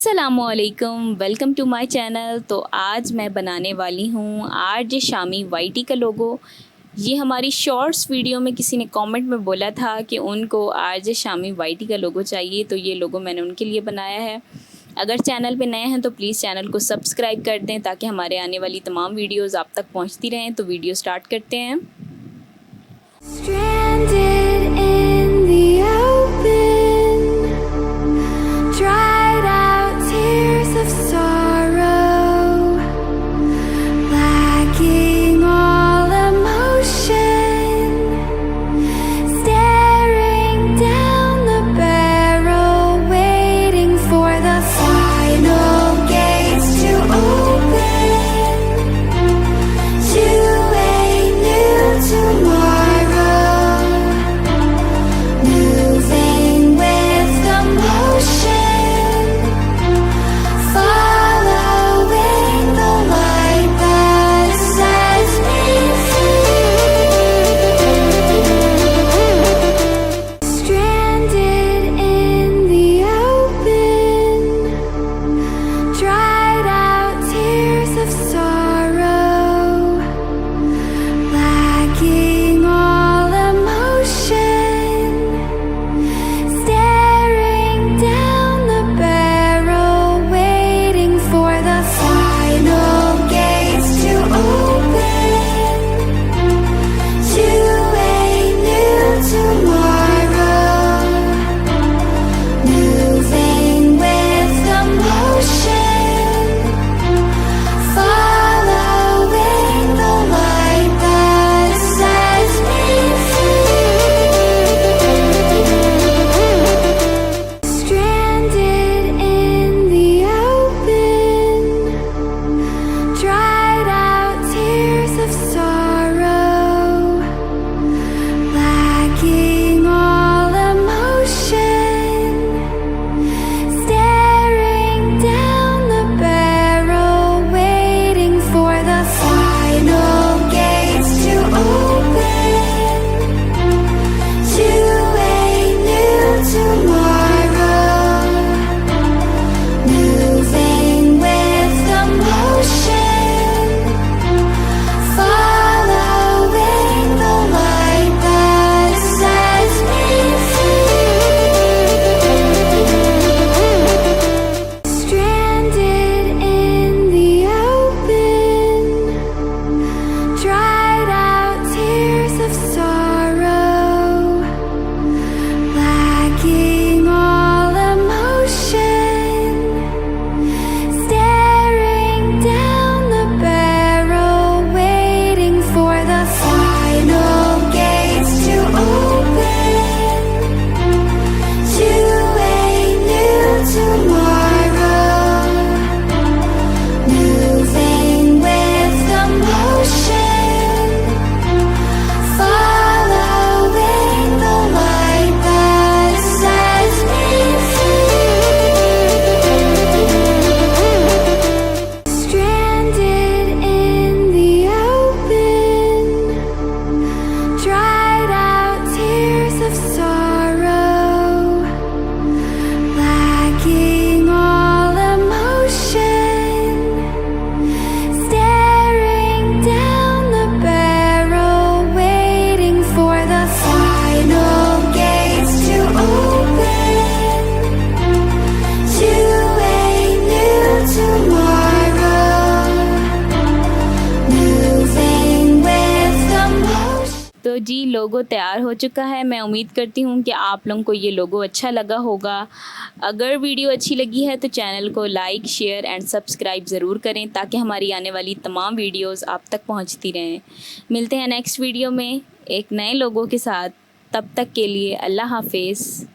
अस्सलामुअलैकुम, welcome to my channel. तो आज मैं बनाने वाली हूँ आरजे शामी वाईटी का लोगो। ये हमारी शॉर्ट्स वीडियो में किसी ने कमेंट में बोला था कि उनको आरजे शामी वाईटी का लोगो चाहिए, तो ये लोगो मैंने उनके लिए बनाया है। अगर चैनल पे नए हैं तो प्लीज़ चैनल को सब्सक्राइब कर दें ताकि हमारे आने वाली तमाम वीडियोज़ आप तक पहुँचती रहें। तो वीडियो स्टार्ट करते हैं। Stranded in the open, dried out tears of sorrow, lacking all emotion, staring down the barrel, waiting for the final gates to open to a new tomorrow. तो जी लोगो तैयार हो चुका है। मैं उम्मीद करती हूँ कि आप लोगों को ये लोगो अच्छा लगा होगा। अगर वीडियो अच्छी लगी है तो चैनल को लाइक, शेयर एंड सब्सक्राइब ज़रूर करें ताकि हमारी आने वाली तमाम वीडियोस आप तक पहुँचती रहें। मिलते हैं नेक्स्ट वीडियो में एक नए लोगों के साथ। तब तक के लिए अल्लाह हाफिज़।